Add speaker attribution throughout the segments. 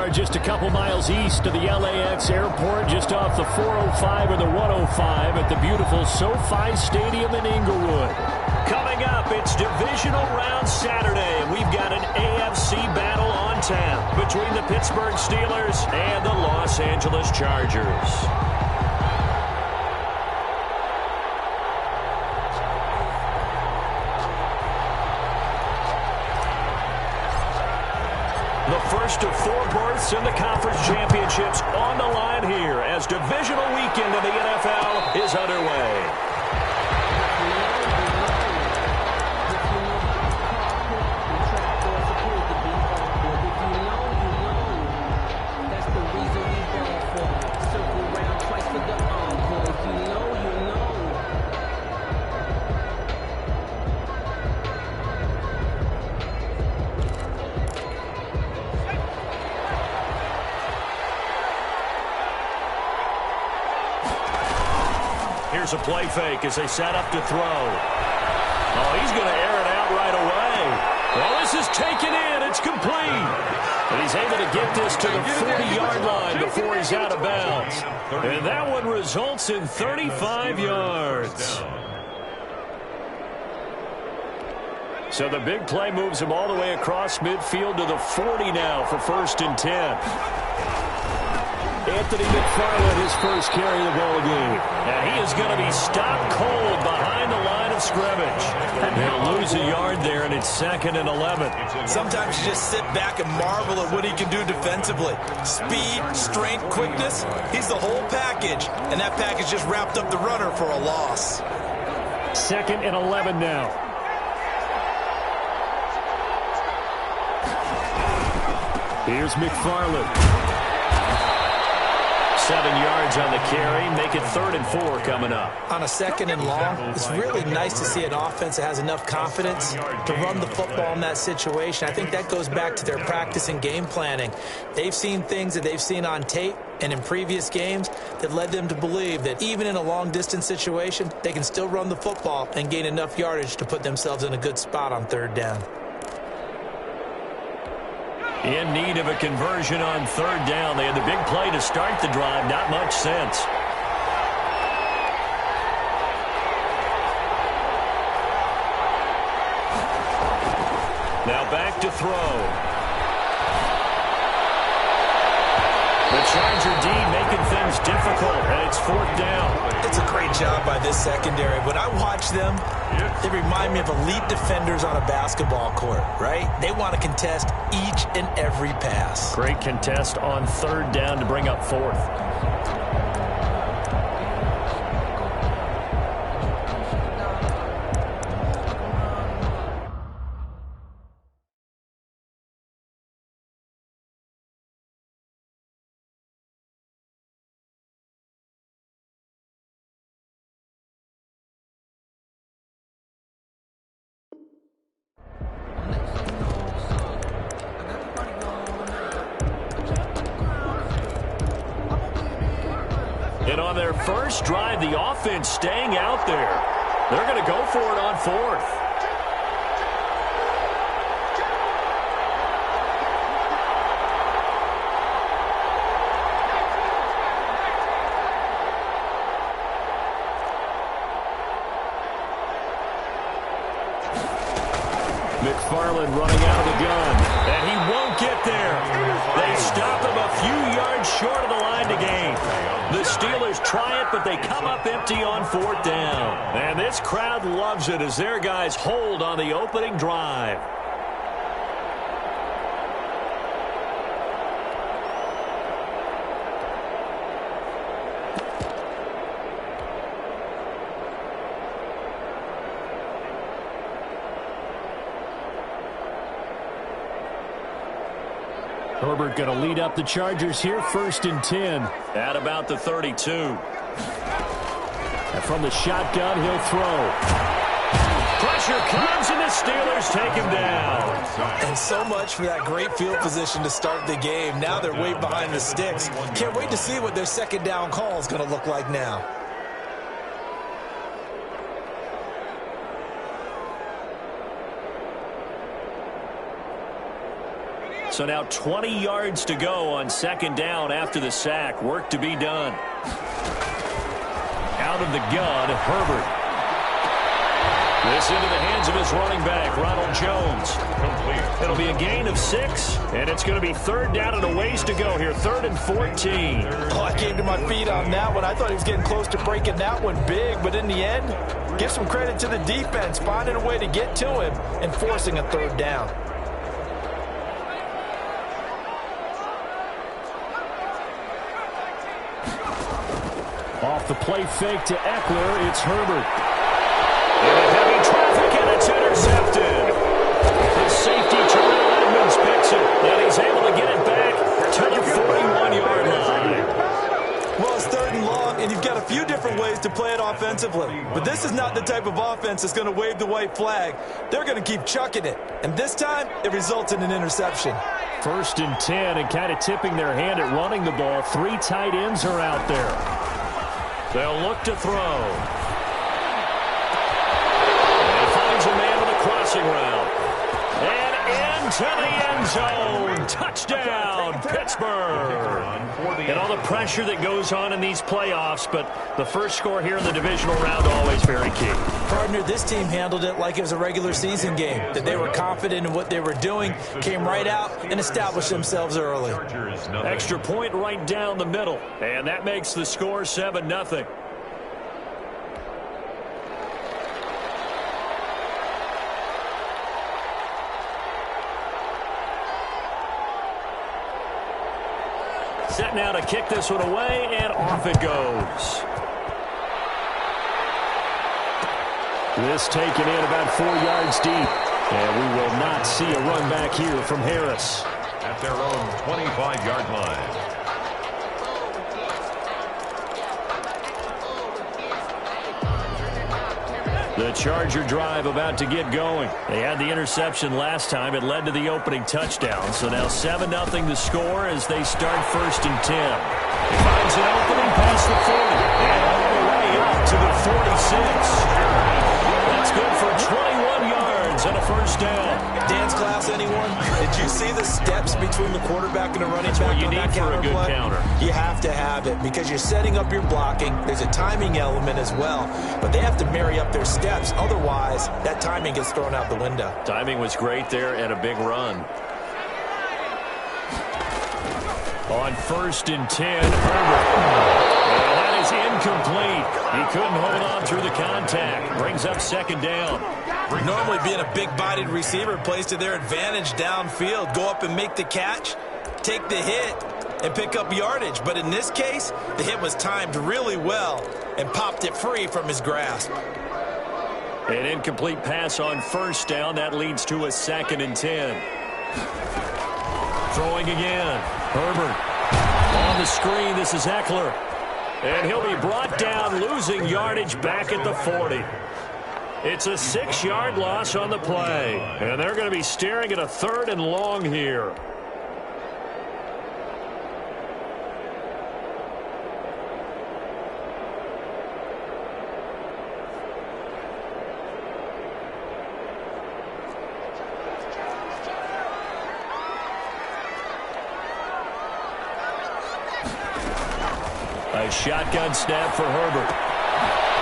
Speaker 1: are just a couple miles east of the LAX airport, just off the 405 or the 105 at the beautiful SoFi Stadium in Inglewood. Coming up, it's divisional round Saturday, and we've got an AFC battle on tap between the Pittsburgh Steelers and the Los Angeles Chargers. The first of four berths in the conference championships on the line here as divisional weekend in the NFL is underway. Here's a play fake as they set up to throw. Oh, he's going to air it out right away. Well, this is taken in. It's complete. And he's able to get this to the 40-yard line before he's out of bounds. And that one results in 35 yards. So the big play moves him all the way across midfield to the 40 now for 1st and 10. Anthony McFarland, his first carry of the ball game. And he is going to be stopped cold behind the line of scrimmage. And they'll lose a yard there, and it's 2nd and 11.
Speaker 2: Sometimes you just sit back and marvel at what he can do defensively. Speed, strength, quickness, he's the whole package. And that package just wrapped up the runner for a loss.
Speaker 1: 2nd and 11 now. Here's McFarland. 7 yards on the carry. Make it 3rd and 4 coming up.
Speaker 2: On a 2nd and long, it's really nice to see an offense that has enough confidence to run the football in that situation. I think that goes back to their practice and game planning. They've seen things that they've seen on tape and in previous games that led them to believe that even in a long-distance situation, they can still run the football and gain enough yardage to put themselves in a good spot on 3rd down.
Speaker 1: In need of a conversion on 3rd down. They had the big play to start the drive. Not much sense. Now back to throw. The Charger D making things difficult, and it's 4th down.
Speaker 2: It's a great job by this secondary. When I watch them, they remind me of elite defenders on a basketball court, right? They want to contest each and every pass.
Speaker 1: Great contest on 3rd down to bring up 4th. And on their first drive, the offense staying out there. They're going to go for it on 4th. McFarland running out of the gun. And he won't get there. They stop him a few yards short of the line to gain. The Steelers try it, but they come up empty on 4th down. And this crowd loves it as their guys hold on the opening drive. Herbert going to lead up the Chargers here, 1st and 10. At about the 32. And from the shotgun, he'll throw. Pressure comes, and the Steelers take him down.
Speaker 2: And so much for that great field position to start the game. Now they're way behind the sticks. Can't wait to see what their 2nd down call is going to look like now.
Speaker 1: So now 20 yards to go on second down after the sack. Work to be done. Out of the gun, Herbert. This into the hands of his running back, Ronald Jones. It'll be a gain of 6, and it's going to be third down and a ways to go here. 3rd and 14.
Speaker 2: Oh, I came to my feet on that one. I thought he was getting close to breaking that one big, but in the end, give some credit to the defense, finding a way to get to him and forcing a third down.
Speaker 1: Off the play fake to Eckler, it's Herbert. And heavy traffic, and it's intercepted. The safety, Terrell Edmonds, picks it, and he's able to get it back to the 41-yard line.
Speaker 2: Well, it's 3rd and long, and you've got a few different ways to play it offensively. But this is not the type of offense that's going to wave the white flag. They're going to keep chucking it. And this time, it results in an interception.
Speaker 1: 1st and 10, and kind of tipping their hand at running the ball. 3 tight ends are out there. They'll look to throw. A man with a crossing route. And into the end zone. Touchdown, Pittsburgh. And all the pressure that goes on in these playoffs, but the first score here in the divisional round always very key.
Speaker 2: Partner, this team handled it like it was a regular season game, that they were confident in what they were doing, came right out and established themselves early.
Speaker 1: Extra point right down the middle, and that makes the score 7-0. Set now to kick this one away, and off it goes. This taken in about 4 yards deep. And we will not see a run back here from Harris.
Speaker 3: At their own 25-yard line.
Speaker 1: The Charger drive about to get going. They had the interception last time. It led to the opening touchdown. So now 7-0 the score as they start 1st and 10. He finds an opening past the 40 and all the way up to the 46. That's good for 21 yards and a first down.
Speaker 2: Dance class, anyone? Did you see the steps between the quarterback and the running
Speaker 1: back?
Speaker 2: That's
Speaker 1: what you need for a good counter.
Speaker 2: You have to have it because you're setting up your blocking. There's a timing element as well, but they have to marry up their steps. Otherwise, that timing gets thrown out the window.
Speaker 1: Timing was great there and a big run. On 1st and 10, Herbert. And that is incomplete. He couldn't hold on through the contact. Brings up 2nd down.
Speaker 2: Normally being a big-bodied receiver plays to their advantage downfield. Go up and make the catch, take the hit, and pick up yardage. But in this case, the hit was timed really well and popped it free from his grasp.
Speaker 1: An incomplete pass on 1st down. That leads to a 2nd and 10. Throwing again. Herbert. On the screen, this is Eckler. And he'll be brought down, losing yardage back at the 40. It's a 6-yard loss on the play. And they're going to be staring at a 3rd and long here. A shotgun snap for Herbert.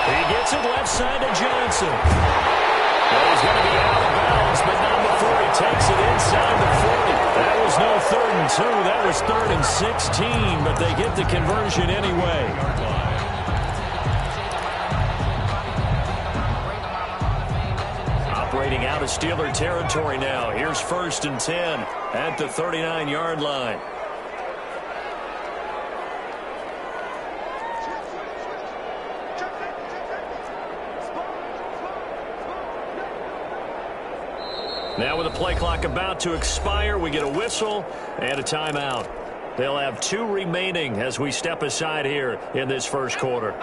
Speaker 1: He gets it left side to Johnson. Well, he's going to be out of bounds, but not before he takes it inside the 40. That was no 3rd and 2. That was 3rd and 16, but they get the conversion anyway. Operating out of Steeler territory now. Here's 1st and 10 at the 39-yard line. Now with the play clock about to expire, we get a whistle and a timeout. They'll have 2 remaining as we step aside here in this first quarter.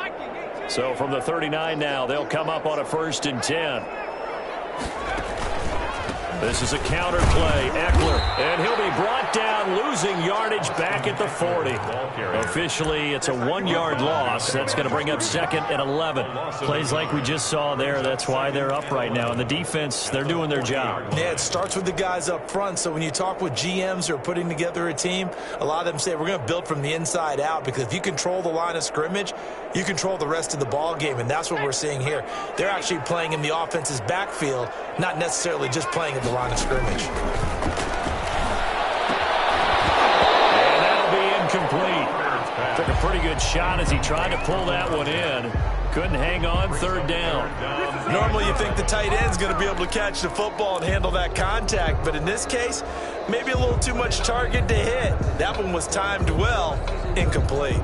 Speaker 1: So from the 39 now, they'll come up on a 1st and 10. This is a counter play. Eckler, and he'll be brought down, losing yardage back at the 40. Officially, it's a 1-yard loss. That's going to bring up 2nd and 11. Plays like we just saw there. That's why they're up right now. And the defense, they're doing their job.
Speaker 2: Yeah, it starts with the guys up front. So when you talk with GMs who are putting together a team, a lot of them say we're going to build from the inside out, because if you control the line of scrimmage, you control the rest of the ball game, and that's what we're seeing here. They're actually playing in the offense's backfield, not necessarily just playing at the line of scrimmage.
Speaker 1: And that'll be incomplete. Took a pretty good shot as he tried to pull that one in. Couldn't hang on, 3rd down.
Speaker 2: Normally you think the tight end's going to be able to catch the football and handle that contact, but in this case, maybe a little too much target to hit. That one was timed well, incomplete.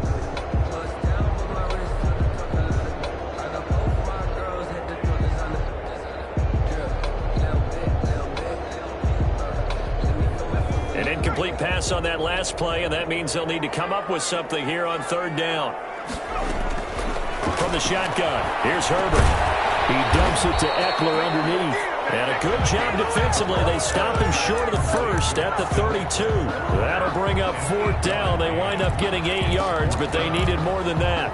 Speaker 1: An incomplete pass on that last play, and that means they'll need to come up with something here on 3rd down. From the shotgun, here's Herbert. He dumps it to Eckler underneath. And a good job defensively. They stop him short of the first at the 32. That'll bring up 4th down. They wind up getting 8 yards, but they needed more than that.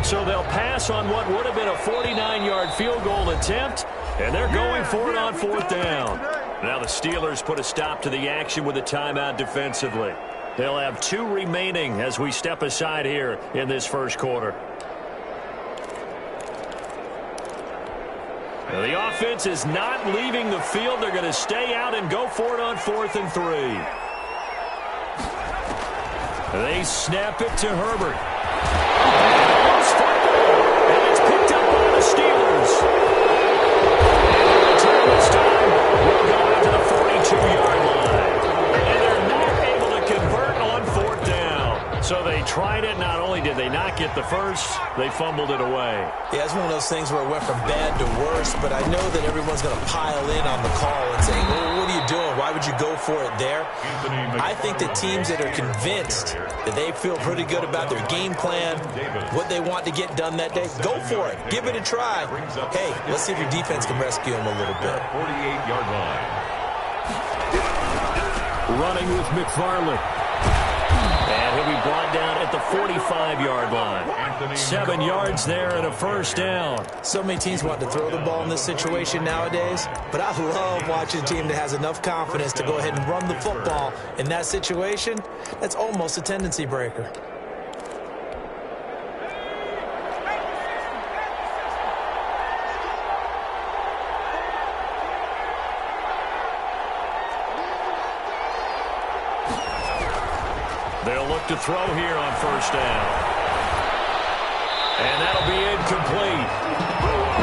Speaker 1: So they'll pass on what would have been a 49-yard field goal attempt, and they're going for it on 4th down. Now the Steelers put a stop to the action with a timeout defensively. They'll have 2 remaining as we step aside here in this first quarter. Now the offense is not leaving the field. They're going to stay out and go for it on 4th and 3. They snap it to Herbert. And it's picked up by the Steelers. And the return this time will go into the 42-yard line. And they're not able to convert on 4th down. So they tried it. Not only did they not get the first, they fumbled it away.
Speaker 2: Yeah, it's one of those things where it went from bad to worse, but I know that everyone's going to pile in on the call and say, well, what are you doing? Why would you go for it there? I think the teams that are convinced that they feel pretty good about their game plan, what they want to get done that day, go for it. Give it a try. Hey, let's see if your defense can rescue them a little bit.
Speaker 3: 48-yard line.
Speaker 1: Running with McFarland. And he'll be brought down at the 45-yard line. 7 yards there and a 1st down.
Speaker 2: So many teams want to throw the ball in this situation nowadays, but I love watching a team that has enough confidence to go ahead and run the football. In that situation, that's almost a tendency breaker.
Speaker 1: They'll look to throw here on 1st down. And that'll be incomplete.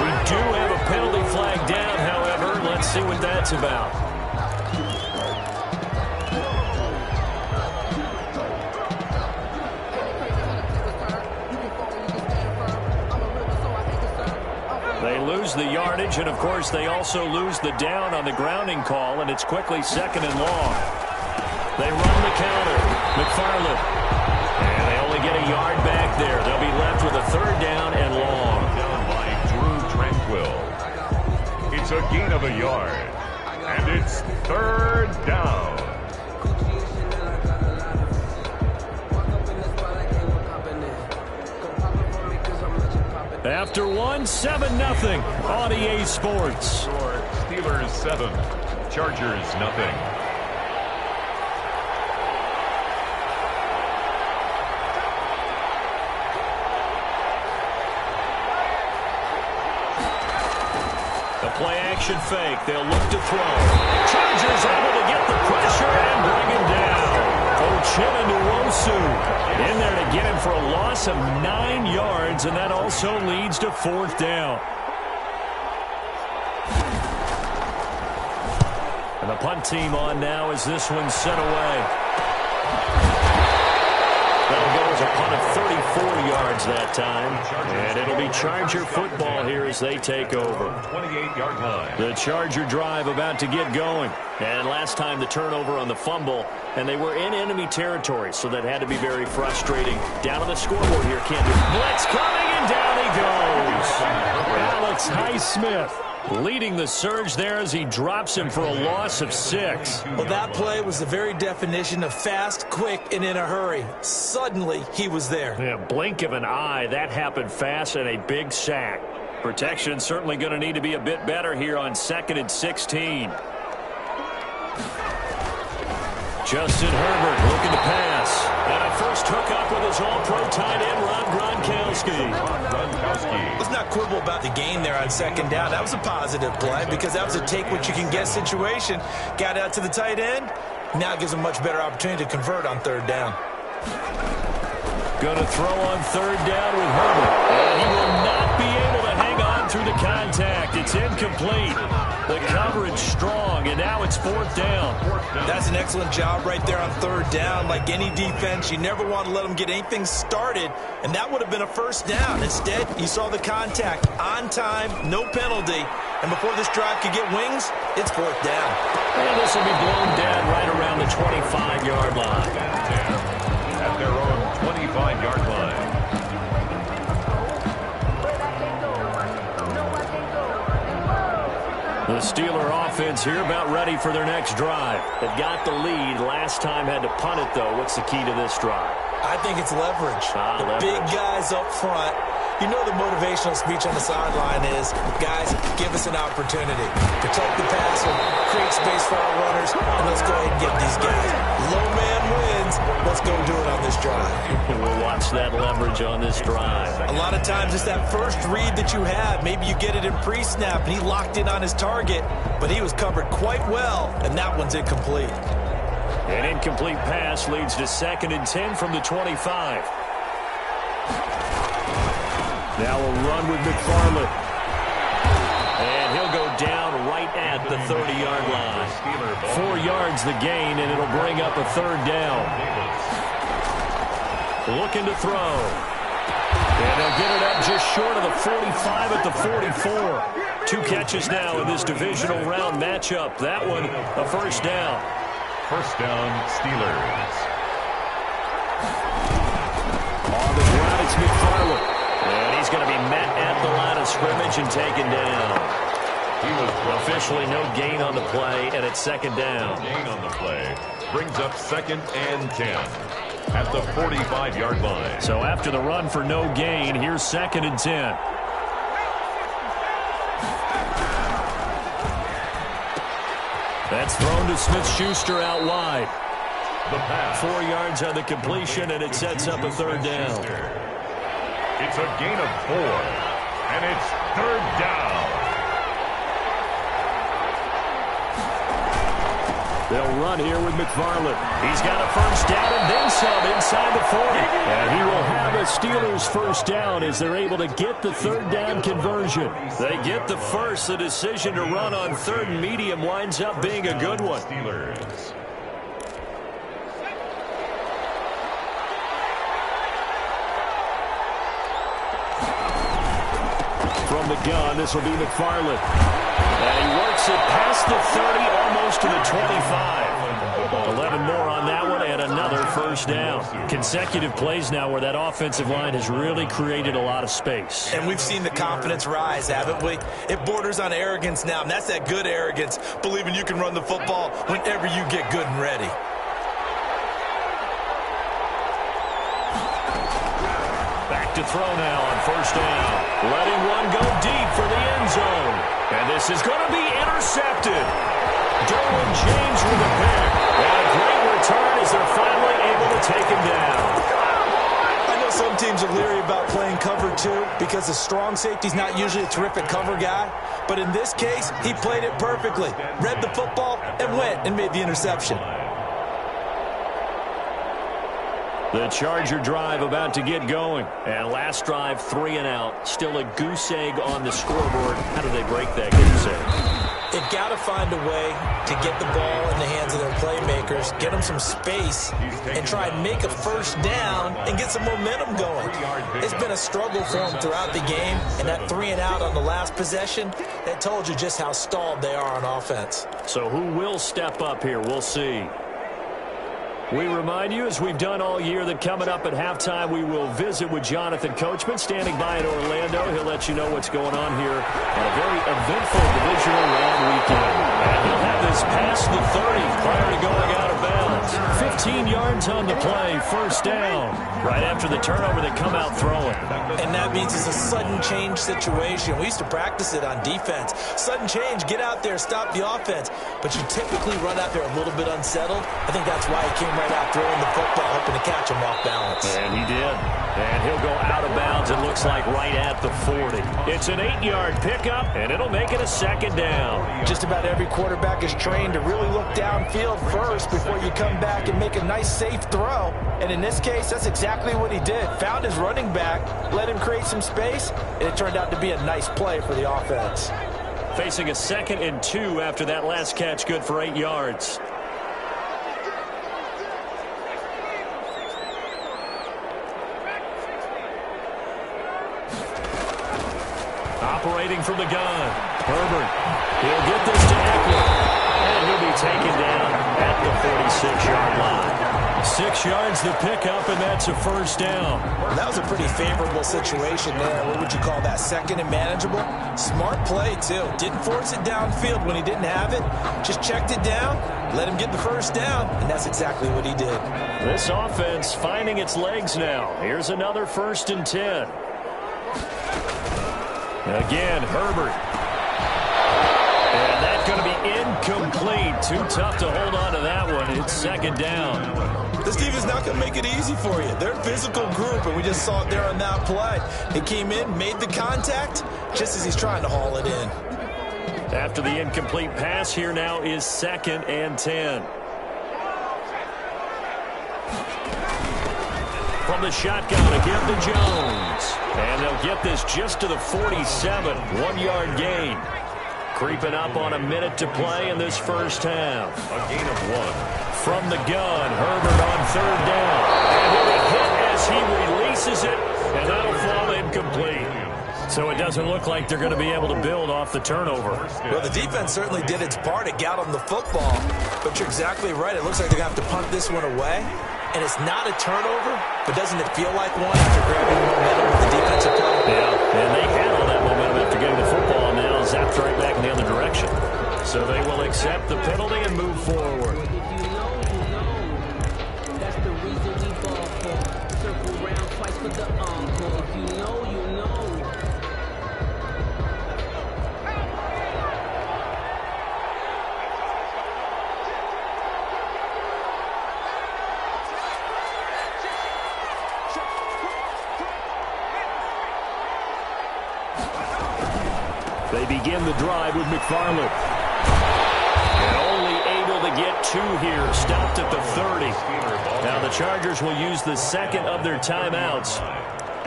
Speaker 1: We do have a penalty flag down, however. Let's see what that's about. They lose the yardage, and, of course, they also lose the down on the grounding call, and it's quickly 2nd and long. They run the counter. McFarland. And they only get a yard back there. They'll be left with a 3rd down and long.
Speaker 3: Down by Drew Tranquill. It's a gain of a yard. And it's 3rd down.
Speaker 1: After one, 7-0 on EA Sports.
Speaker 3: Steelers 7, Chargers 0.
Speaker 1: Play-action fake. They'll look to throw. Chargers able to get the pressure and bring him down. Uchenna-Nwosu in there to get him for a loss of 9 yards, and that also leads to 4th down. And the punt team on now as this one's sent away. That'll go as a punt of 34 yards that time. And it'll be Charger football here as they take over.
Speaker 3: 28-yard line.
Speaker 1: The Charger drive about to get going. And last time the turnover on the fumble, and they were in enemy territory, so that had to be very frustrating. Down on the scoreboard here, Kansas. Blitz coming, and down he goes. Alex Highsmith leading the surge there as he drops him for a loss of 6.
Speaker 2: Well, that play was the very definition of fast, quick, and in a hurry. Suddenly, he was there.
Speaker 1: Yeah, blink of an eye. That happened fast, and a big sack. Protection certainly going to need to be a bit better here on 2nd and 16. Justin Herbert looking to pass. And a first hookup with his all-pro tight end, Rob Gronkowski.
Speaker 2: Let's not quibble about the gain there on 2nd down. That was a positive play because that was a take-what-you-can-get situation. Got out to the tight end. Now gives him much better opportunity to convert on 3rd down.
Speaker 1: Going to throw on 3rd down with Herbert. And he will not be able to hang on through the contact. It's incomplete. The coverage strong, and now it's 4th down.
Speaker 2: That's an excellent job right there on 3rd down. Like any defense, you never want to let them get anything started, and that would have been a 1st down. Instead, you saw the contact on time, no penalty, and before this drive could get wings, it's 4th down.
Speaker 1: And this will be blown dead right around the 25-yard line.
Speaker 3: At their own 25-yard line.
Speaker 1: The Steeler offense here about ready for their next drive. They've got the lead. Last time had to punt it, though. What's the key to this drive?
Speaker 2: I think it's leverage.
Speaker 1: Leverage.
Speaker 2: Big guys up front. You know the motivational speech on the sideline is, guys, give us an opportunity. Protect the passer, create space for our runners, and let's go ahead and get these guys. Low man wins. Let's go do it on this drive.
Speaker 1: We'll watch that leverage on this drive.
Speaker 2: A lot of times it's that first read that you have. Maybe you get it in pre-snap, and he locked in on his target, but he was covered quite well, and that one's incomplete.
Speaker 1: An incomplete pass leads to 2nd and 10 from the 25. Now a run with McFarland. And he'll go down right at the 30-yard line. 4 yards the gain, and it'll bring up a 3rd down. Looking to throw. And they'll get it up just short of the 45 at the 44. 2 catches now in this divisional round matchup. That one a 1st down.
Speaker 3: 1st down, Steelers.
Speaker 1: On the ground, it's McFarland. And he's going to be met at the line of scrimmage and taken down.
Speaker 3: He was
Speaker 1: officially no gain on the play, and it's 2nd down.
Speaker 3: Gain on the play brings up 2nd and 10 at the 45-yard line.
Speaker 1: So after the run for no gain, here's 2nd and 10. That's thrown to Smith-Schuster out wide.
Speaker 3: The pass.
Speaker 1: 4 yards on the completion, and it sets up a 3rd down.
Speaker 3: It's a gain of 4, and it's 3rd down.
Speaker 1: They'll run here with McFarland. He's got a 1st down and then some inside the 40. And he will have a Steelers 1st down as they're able to get the 3rd down conversion. They get the first. The decision to run on 3rd and medium winds up being a good one.
Speaker 3: Steelers.
Speaker 1: From the gun, this will be McFarland. And he works it past the 30, almost to the 25. 11 more on that one, and another 1st down. Consecutive plays now where that offensive line has really created a lot of space.
Speaker 2: And we've seen the confidence rise, haven't we? It borders on arrogance now, and that's that good arrogance, believing you can run the football whenever you get good and ready.
Speaker 1: Back to throw now on 1st down. Letting one go deep for the end zone. And this is going to be intercepted. Derwin James with a pick. And a great return as they're finally able to take him down.
Speaker 2: I know some teams are leery about playing cover 2 because the strong safety's not usually a terrific cover guy. But in this case, he played it perfectly. Read the football and went and made the interception.
Speaker 1: The Charger drive about to get going. And last drive, 3 and out. Still a goose egg on the scoreboard. How do they break that goose egg?
Speaker 2: They've got to find a way to get the ball in the hands of their playmakers, get them some space, and try and make a first down and get some momentum going. It's been a struggle for them throughout the game, and that 3-and-out on the last possession, that told you just how stalled they are on offense.
Speaker 1: So who will step up here? We'll see. We remind you, as we've done all year, that coming up at halftime, we will visit with Jonathan Coachman, standing by in Orlando. He'll let you know what's going on here on a very eventful divisional round weekend. And he'll have this past the 30 prior to going out of bounds. 15 yards on the play, first down. Right after the turnover, they come out throwing.
Speaker 2: And that means it's a sudden change situation. We used to practice it on defense. Sudden change, get out there, stop the offense. But you typically run out there a little bit unsettled. I think that's why he came right out throwing the football, hoping to catch him off balance.
Speaker 1: And he did. And he'll go out of bounds, it looks like, right at the 40. It's an 8-yard pickup, and it'll make it a second down.
Speaker 2: Just about every quarterback is trained to really look downfield first before you come back and make a nice, safe throw. And in this case, that's exactly what he did. Found his running back, let him create some space, and it turned out to be a nice play for the offense.
Speaker 1: Facing a 2nd and 2 after that last catch, good for 8 yards. Operating from the gun, Herbert. He'll get this to Eckler, and he'll be taken down at the 46-yard line. 6 yards the pickup, and that's a first down.
Speaker 2: Well, that was a pretty favorable situation there. What would you call that? 2nd and manageable? Smart play, too. Didn't force it downfield when he didn't have it. Just checked it down, let him get the first down, and that's exactly what he did.
Speaker 1: This offense finding its legs now. Here's another 1st and 10. Again, Herbert. And that's going to be incomplete. Too tough to hold on to that one. It's 2nd down.
Speaker 2: This defense is not going to make it easy for you. They're a physical group, and we just saw it there on that play. He came in, made the contact, just as he's trying to haul it in.
Speaker 1: After the incomplete pass, here now is 2nd and 10. From the shotgun again to Jones. And they'll get this just to the 47. 1-yard gain. Creeping up on a minute to play in this first half.
Speaker 3: A gain of 1.
Speaker 1: From the gun, Herbert on 3rd down. And he'll be hit as he releases it, and that'll fall incomplete. So it doesn't look like they're going to be able to build off the turnover.
Speaker 2: Well, the defense certainly did its part. It got them the football. But you're exactly right. It looks like they're going to have to punt this one away. And it's not a turnover, but doesn't it feel like one after grabbing momentum with the defensive play?
Speaker 1: Yeah, and they had all that momentum after getting the football, and now zapped right back in the other direction. So they will accept the penalty and move forward.
Speaker 4: That's the reason we ball for. Circle round twice for the encore. If you know, you know.
Speaker 1: They begin the drive with McFarland. And only able to get 2 here. Stopped at the 30. Now the Chargers will use the 2nd of their timeouts,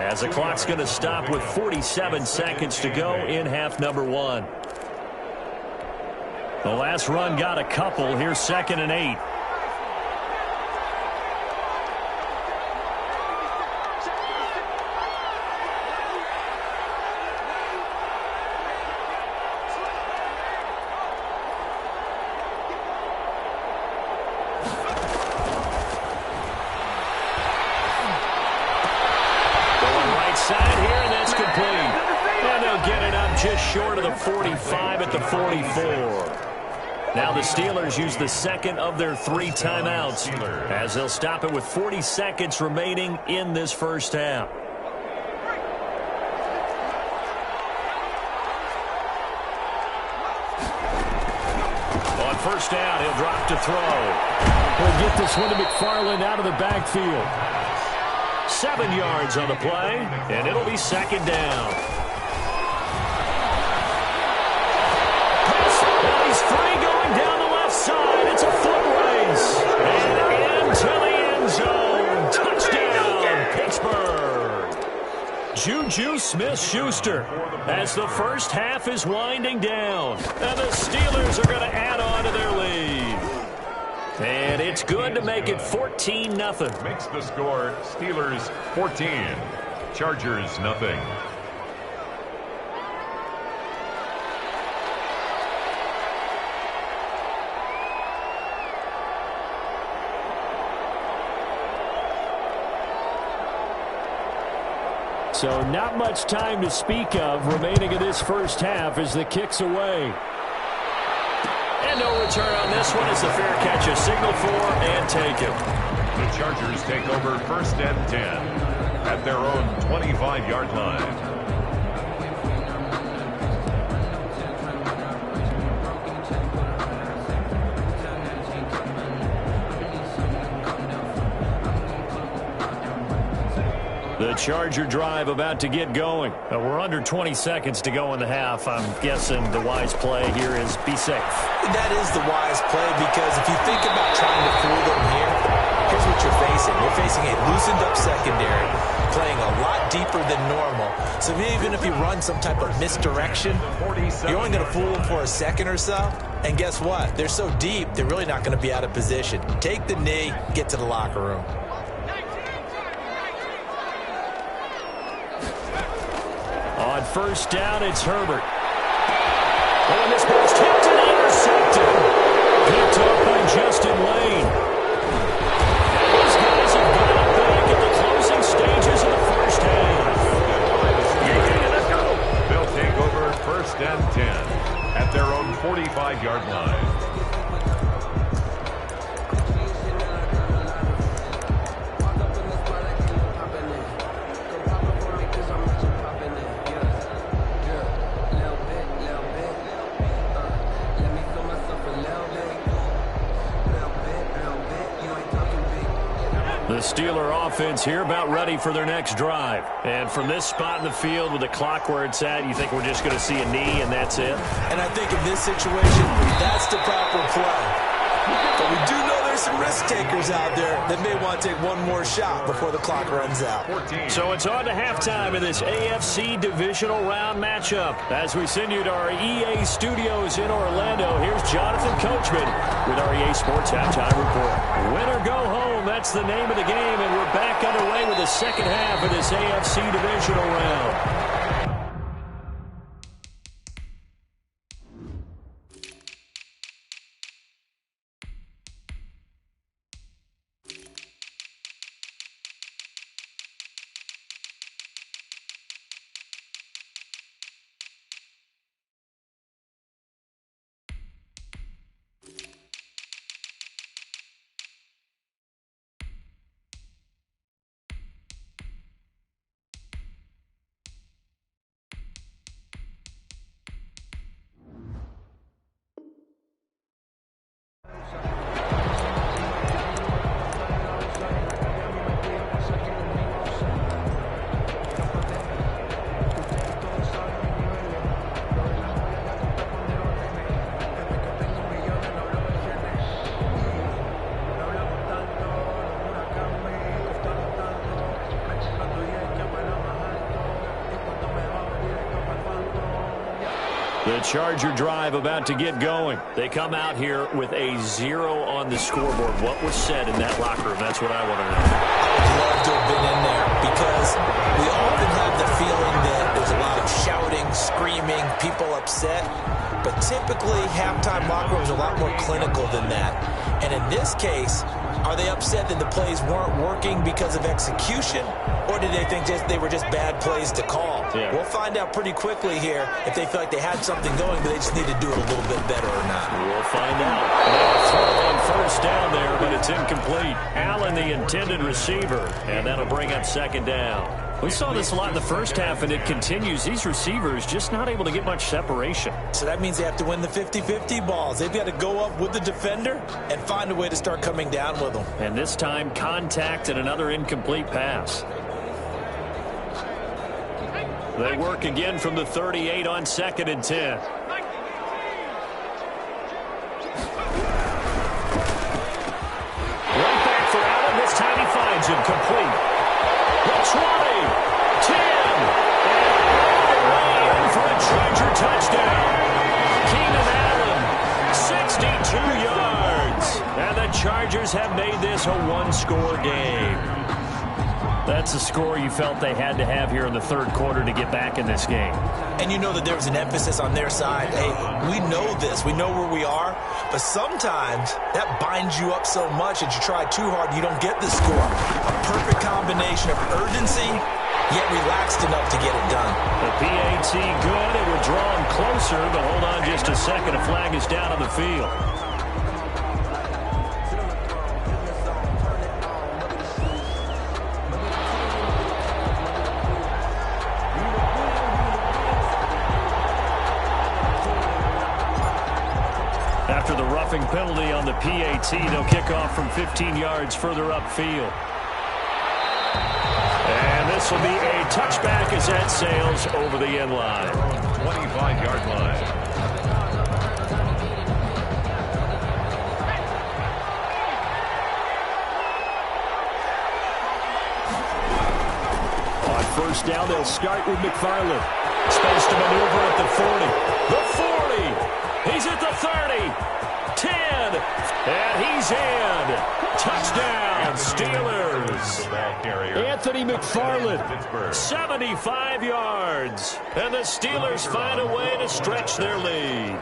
Speaker 1: as the clock's going to stop with 47 seconds to go in half number 1. The last run got a couple. Here's 2nd and 8. Short of the 45 at the 44. Now the Steelers use the 2nd of their 3 timeouts, as they'll stop it with 40 seconds remaining in this first half. On 1st down, he'll drop to throw. He'll get this one to McFarland out of the backfield. 7 yards on the play, and it'll be 2nd down. He's free going down the left side. It's a foot race. And into the end zone. Touchdown, Pittsburgh. Juju Smith-Schuster as the first half is winding down. And the Steelers are going to add on to their lead. And it's good to make it 14-0.
Speaker 3: Makes the score Steelers 14, Chargers nothing.
Speaker 1: So not much time to speak of remaining in this first half as the kick's away. And no return on this one as the fair catch is signaled for and taken.
Speaker 3: The Chargers take over 1st and 10 at their own 25-yard line.
Speaker 1: The Charger drive about to get going. We're under 20 seconds to go in the half. I'm guessing the wise play here is be safe.
Speaker 2: That is the wise play, because if you think about trying to fool them here, here's what you're facing. You're facing a loosened up secondary, playing a lot deeper than normal. So even if you run some type of misdirection, you're only going to fool them for a second or so. And guess what? They're so deep, they're really not going to be out of position. Take the knee, get to the locker room.
Speaker 1: On first down, it's Herbert. Oh, and this ball's tipped and intercepted. Picked up by Justin Lane. These guys have got it back at the closing stages of the first half.
Speaker 3: They'll take over 1st and 10 at their own 45-yard line.
Speaker 1: The Steeler offense here about ready for their next drive. And from this spot in the field with the clock where it's at, you think we're just going to see a knee and that's it?
Speaker 2: And I think in this situation, that's the proper play. But we do know there's some risk takers out there that may want to take one more shot before the clock runs out.
Speaker 1: So it's on to halftime in this AFC divisional round matchup. As we send you to our EA studios in Orlando, here's Jonathan Coachman with our EA Sports Halftime Report. Win or go home, that's the name of the game, and we're back underway with the second half of this AFC divisional round. The Charger drive about to get going. They come out here with a 0 on the scoreboard. What was said in that locker room? That's what I want to know.
Speaker 2: I would love to have been in there, because we often have the feeling that there's a lot of shouting, screaming, people upset. But typically, halftime locker rooms are a lot more clinical than that. And in this case, are they upset that the plays weren't working because of execution? Or did they think they were just bad plays to call?
Speaker 1: Yeah.
Speaker 2: We'll find out pretty quickly here if they feel like they had something going, but they just need to do it a little bit better or not.
Speaker 1: We'll find out. They'll throw on first down there, but it's incomplete. Allen, the intended receiver, and that'll bring up second down. We saw this a lot in the first half, and it continues. These receivers just not able to get much separation.
Speaker 2: So that means they have to win the 50-50 balls. They've got to go up with the defender and find a way to start coming down with them.
Speaker 1: And this time, contact and another incomplete pass. They work again from the 38 on 2nd and 10. Right back for Allen. This time he finds him complete. The 20, 10, one-score game. That's a score you felt they had to have here in the third quarter to get back in this game.
Speaker 2: And you know that there was an emphasis on their side. Hey, we know this. We know where we are. But sometimes that binds you up so much that you try too hard and you don't get the score. A perfect combination of urgency, yet relaxed enough to get it done.
Speaker 1: The PAT good. It would draw them closer, but hold on just a second. A flag is down on the field. After the roughing penalty on the PAT, they'll kick off from 15 yards further upfield. And this will be a touchback as that sails over the end line.
Speaker 3: 25-yard line.
Speaker 1: On first down, they'll start with McFarland. Space to maneuver at the 40. The 40. He's at the 30. 10. And he's in. Touchdown, Steelers. Anthony McFarland, 75 yards. And the Steelers find a way to stretch their lead.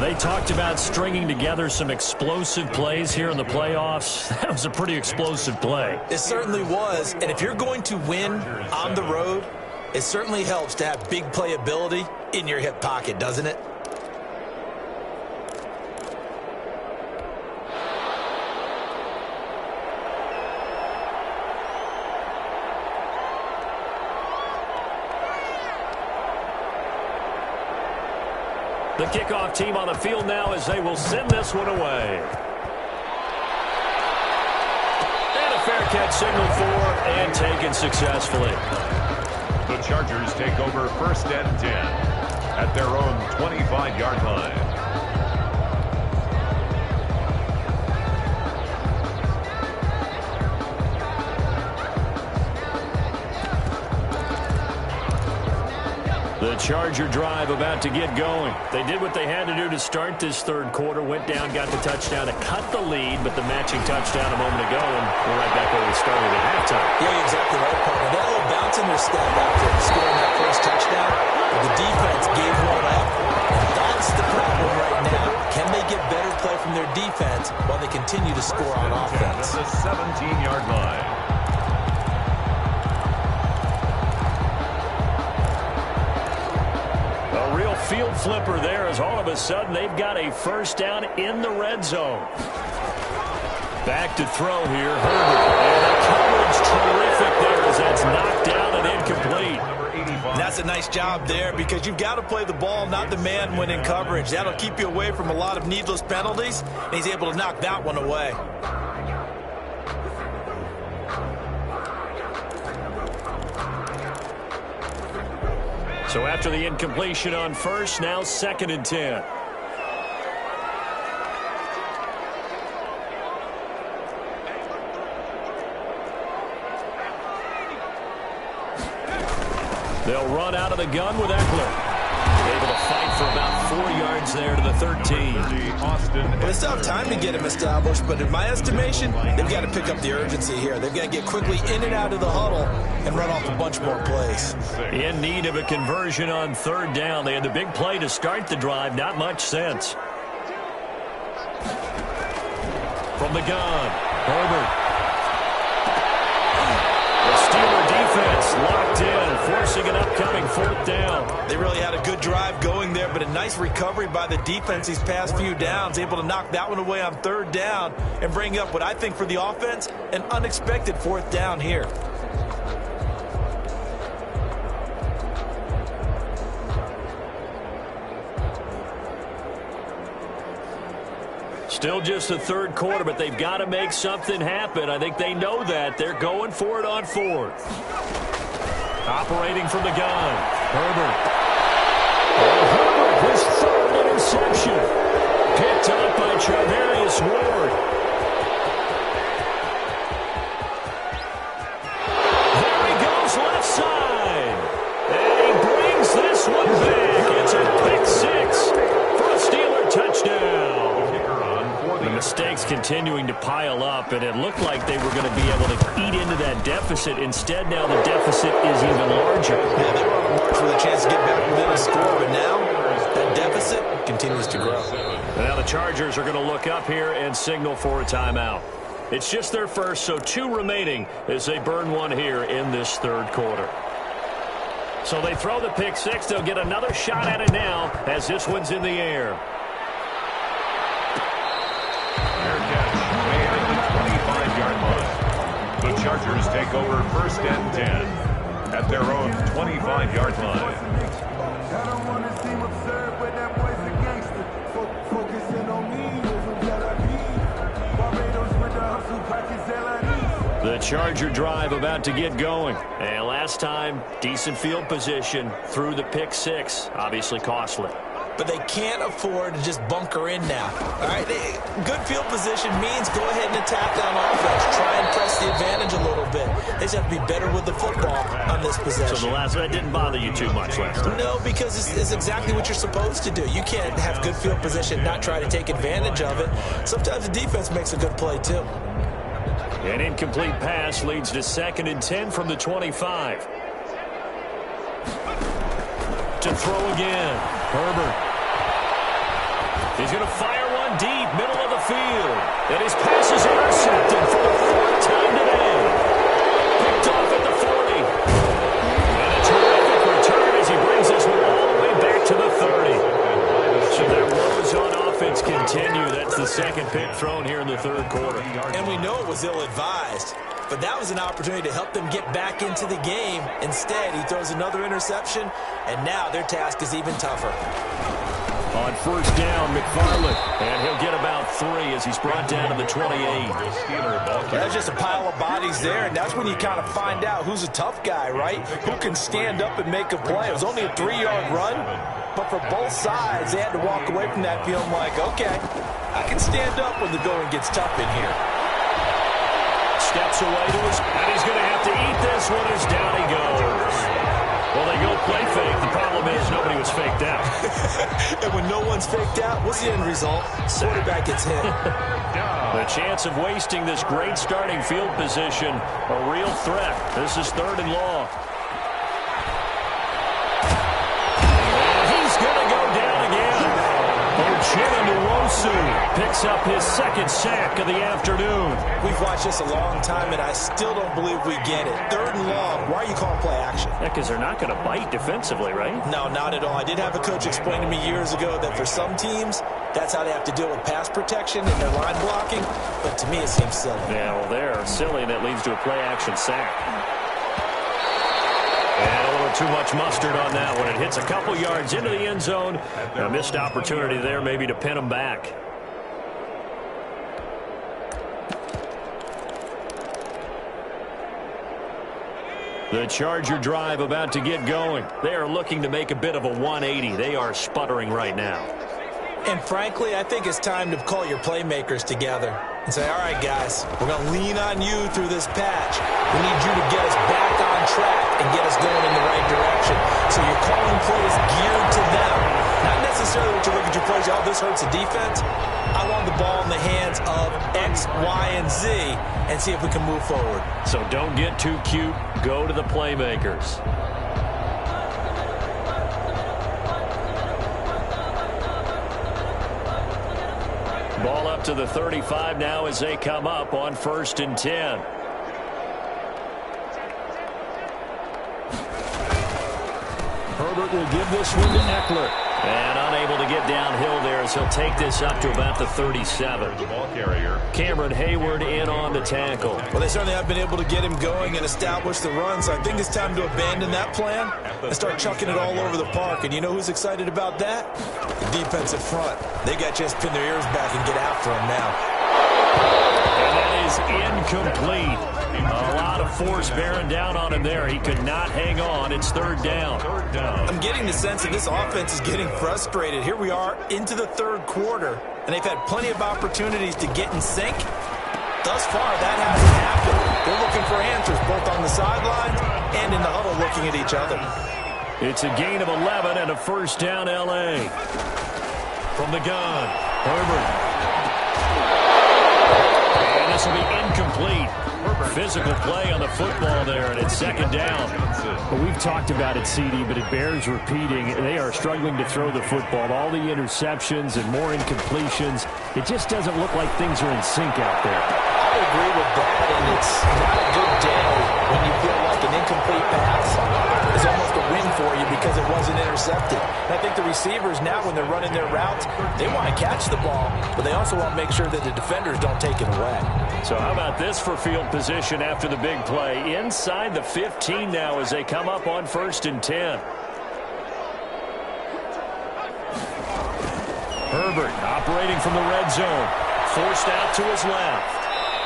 Speaker 1: They talked about stringing together some explosive plays here in the playoffs. That was a pretty explosive play.
Speaker 2: It certainly was. And if you're going to win on the road, it certainly helps to have big playability in your hip pocket, doesn't it?
Speaker 1: The kickoff team on the field now as they will send this one away. And a fair catch signaled for and taken successfully.
Speaker 3: The Chargers take over 1st and 10 at their own 25-yard line.
Speaker 1: The Charger drive about to get going. They did what they had to do to start this third quarter. Went down, got the touchdown to cut the lead, but the matching touchdown a moment ago, and we're right back where we started at halftime.
Speaker 2: Yeah, you're exactly right, partner. That little bounce in their step after scoring that first touchdown, the defense gave one up. And that's the problem right now. Can they get better play from their defense while they continue to score on offense?
Speaker 3: That's the 17-yard line.
Speaker 1: Field flipper there as all of a sudden they've got a first down in the red zone. Back to throw here, Herbert. And the coverage terrific there as that's knocked down and incomplete.
Speaker 2: That's a nice job there because you've got to play the ball, not the man when in coverage. That'll keep you away from a lot of needless penalties, and he's able to knock that one away.
Speaker 1: So after the incompletion on first, now 2nd and 10. They'll run out of the gun with Eckler. Able to fight for about 4 yards there to the 13.
Speaker 2: Well, they still have time to get him established, but in my estimation, they've got to pick up the urgency here. They've got to get quickly in and out of the huddle and run off a bunch more plays.
Speaker 1: In need of a conversion on 3rd down. They had the big play to start the drive. Not much sense. From the gun, Herbert. The Steeler defense locked in, forcing an upcoming 4th down.
Speaker 2: They really had a good drive going there, but a nice recovery by the defense these past few downs, able to knock that one away on 3rd down and bring up what I think for the offense, an unexpected 4th down here.
Speaker 1: Still just the third quarter, but they've got to make something happen. I think they know that. They're going for it on 4th. Operating from the gun, Herbert. Herbert, his 3rd interception. Picked up by Charvarius Ward. There he goes left side. And he brings this one back. It's a pick 6 for a Steeler touchdown. The mistakes continuing to pile up, and it looked like they were going to be able to eat into that deficit. Instead, now the deficit is even larger.
Speaker 2: Yeah, they were on a march with a chance to get back within a score, but now that deficit continues to grow.
Speaker 1: Now the Chargers are going to look up here and signal for a timeout. It's just their first, so 2 remaining as they burn one here in this third quarter. So they throw the pick 6. They'll get another shot at it now as this one's in the air.
Speaker 3: Fair catch, way at the 25-yard line. The Chargers take over 1st and 10 at their own 25-yard line.
Speaker 5: I don't want to seem absurd, but that boy's a gangster. Focusing on me, Barbados with the hustle, pockets LID.
Speaker 1: The Charger drive about to get going. And last time, decent field position through the pick 6. Obviously costly.
Speaker 2: But they can't afford to just bunker in now. All right, good field position means go ahead and attack on offense. Try and press the advantage a little bit. They just have to be better with the football on this possession.
Speaker 1: So the last one didn't bother you too much last time?
Speaker 2: No, because it's exactly what you're supposed to do. You can't have good field position, not try to take advantage of it. Sometimes the defense makes a good play, too.
Speaker 1: An incomplete pass leads to 2nd and 10 from the 25. To throw again. Herbert. He's going to fire one deep, middle of the field. And his pass is intercepted for the 4th time today. Picked off at the 40. And a terrific return as he brings this one all the way back to the 30. So their woes on offense continue. That's the 2nd pick thrown here in the 3rd quarter.
Speaker 2: And we know it was ill-advised. But that was an opportunity to help them get back into the game. Instead, he throws another interception, and now their task is even tougher.
Speaker 1: On 1st down, McFarland, and he'll get about 3 as he's brought down to the 28.
Speaker 2: That's just a pile of bodies there, and that's when you kind of find out who's a tough guy, right? Who can stand up and make a play. It was only a 3-yard run, but for both sides, they had to walk away from that feeling like, okay, I can stand up when the going gets tough in here.
Speaker 1: Steps away to his, and he's going to have to eat this one as down he goes. Well, they go play fake. The problem is nobody was faked out.
Speaker 2: And when no one's faked out, what's the end result? Quarterback gets hit.
Speaker 1: The chance of wasting this great starting field position, a real threat. This is 3rd and long. And he's going to go down again. Uchenna picks up his 2nd sack of the afternoon.
Speaker 2: We've watched this a long time, and I still don't believe we get it. 3rd and long. Why are you calling play action?
Speaker 1: Yeah, because they're not going to bite defensively, right?
Speaker 2: No, not at all. I did have a coach explain to me years ago that for some teams, that's how they have to deal with pass protection and their line blocking. But to me, it seems silly.
Speaker 1: Yeah, well, they're silly, and it leads to a play action sack. And a little too much mustard on that one. It hits a couple yards into the end zone. A missed opportunity there maybe to pin them back. The Charger drive about to get going. They are looking to make a bit of a 180. They are sputtering right now.
Speaker 2: And frankly, I think it's time to call your playmakers together and say, all right, guys, we're going to lean on you through this patch. We need you to get us back on track and get us going in the right direction. So you're calling plays geared to them. Not necessarily what you look at your plays, oh, this hurts the defense. I want the ball in the hands of X, Y, and Z and see if we can move forward.
Speaker 1: So don't get too cute. Go to the playmakers. Ball up to the 35 now as they come up on 1st and 10. Herbert will give this one to Eckler. And unable to get downhill there as he'll take this up to about the 37.
Speaker 3: The ball carrier.
Speaker 1: Cameron Hayward in on the tackle.
Speaker 2: Well, they certainly have been able to get him going and establish the run, so I think it's time to abandon that plan and start chucking it all over the park. And you know who's excited about that? The defensive front. They got just pin their ears back and get after him now.
Speaker 1: And that is incomplete. A lot of force bearing down on him there. He could not hang on. It's 3rd down.
Speaker 2: I'm getting the sense that this offense is getting frustrated. Here we are into the 3rd quarter, and they've had plenty of opportunities to get in sync. Thus far, that hasn't happened. They're looking for answers both on the sidelines and in the huddle looking at each other.
Speaker 1: It's a gain of 11 and a 1st down L.A. From the gun, Herbert. This will be incomplete. Physical play on the football there, and it's second down.
Speaker 6: Well, we've talked about it, CD, but it bears repeating. They are struggling to throw the football. All the interceptions and more incompletions. It just doesn't look like things are in sync out there.
Speaker 2: I agree with that, and it's not a good day when you feel like an incomplete pass is almost a win for you because it wasn't intercepted. And I think the receivers now, when they're running their routes, they want to catch the ball, but they also want to make sure that the defenders don't take it away.
Speaker 1: So how about this for field position after the big play? Inside the 15 now as they come up on 1st and 10. Herbert operating from the red zone. Forced out to his left.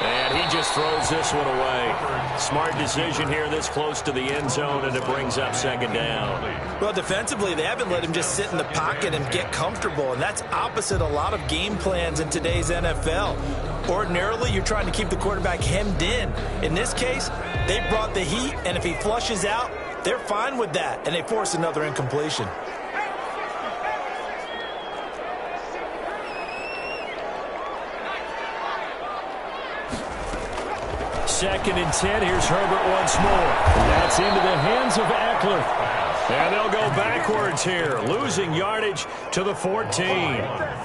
Speaker 1: And he just throws this one away. Smart decision here this close to the end zone, and it brings up second down.
Speaker 2: Well, defensively, they haven't let him just sit in the pocket and get comfortable, and that's opposite a lot of game plans in today's NFL. Ordinarily, you're trying to keep the quarterback hemmed in. In this case, they brought the heat, and if he flushes out, they're fine with that, and they force another incompletion.
Speaker 1: Second and 10. Here's Herbert once more. And that's into the hands of Eckler. And they'll go backwards here, losing yardage to the 14.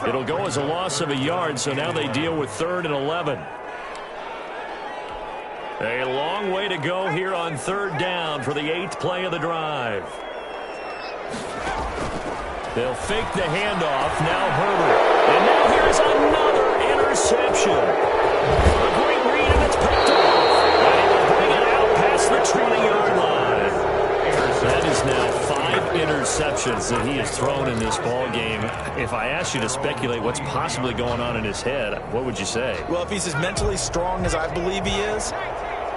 Speaker 1: It'll go as a loss of a yard, so now they deal with 3rd and 11. A long way to go here on 3rd down for the 8th play of the drive. They'll fake the handoff. Now Herbert. And now here's another interception. A great read, and it's picked up. The 20-yard line. That is now 5 interceptions that he has thrown in this ball game. If I asked you to speculate what's possibly going on in his head, what would you say?
Speaker 2: Well, if he's as mentally strong as I believe he is,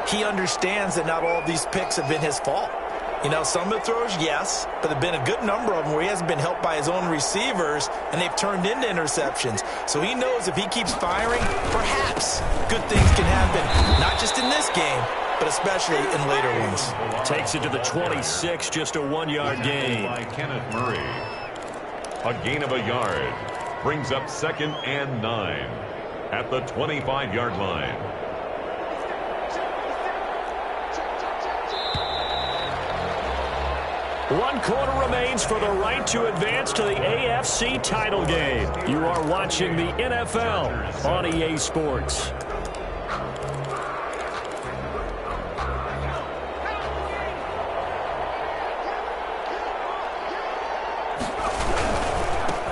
Speaker 2: he understands that not all of these picks have been his fault. You know, some of the throws, yes, but there have been a good number of them where he hasn't been helped by his own receivers, and they've turned into interceptions. So he knows if he keeps firing, perhaps good things can happen, not just in this game, but especially in later ones.
Speaker 1: Takes it to the 26, just a 1-yard gain.
Speaker 3: By Kenneth Murray. A gain of a yard brings up 2nd and 9 at the 25-yard line.
Speaker 1: One quarter remains for the right to advance to the AFC title game. You are watching the NFL on EA Sports.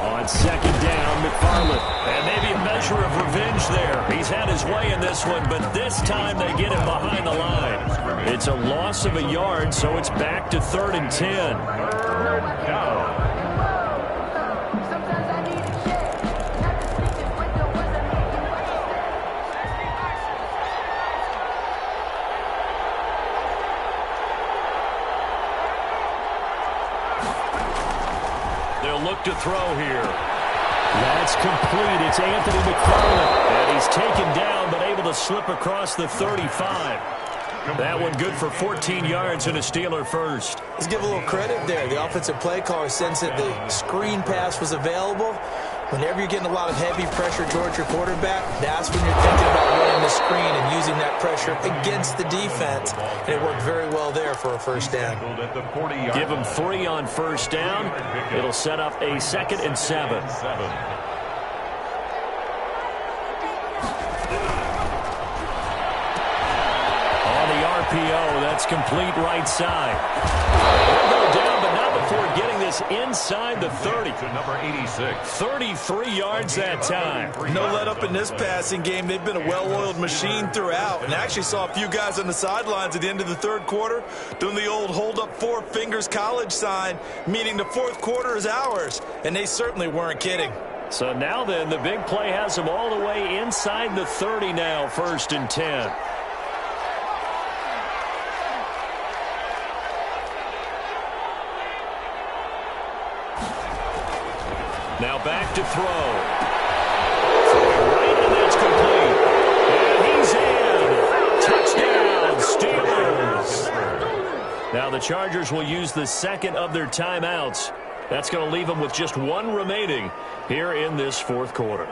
Speaker 1: On 2nd down, McFarland. And maybe a measure of revenge there. He's had his way in this one, but this time they get him behind the line. It's a loss of a yard, so it's back to 3rd and 10.
Speaker 3: 3rd down.
Speaker 1: They'll look to throw here. That's complete. It's Anthony McFarland. And he's taken down, but able to slip across the 35. That one good for 14 yards and a Steeler first.
Speaker 2: Let's give a little credit there. The offensive play caller sensed that the screen pass was available. Whenever you're getting a lot of heavy pressure towards your quarterback, that's when you're thinking about running the screen and using that pressure against the defense. And it worked very well there for a first down.
Speaker 1: Give them 3 on 1st down. It'll set up a 2nd and 7. RPO, that's complete right side. They'll go down, but not before getting this inside the 30.
Speaker 3: To number 86.
Speaker 1: 33 yards that time.
Speaker 2: No let up in this passing game. They've been a well-oiled machine throughout. And I actually saw a few guys on the sidelines at the end of the 3rd quarter doing the old hold up 4 fingers college sign, meaning the 4th quarter is ours. And they certainly weren't kidding.
Speaker 1: So now then, the big play has them all the way inside the 30 now, 1st and 10. Now back to throw. Throwing right, and that's complete. And he's in. Touchdown, Steelers. Now the Chargers will use the 2nd of their timeouts. That's going to leave them with just 1 remaining here in this 4th quarter.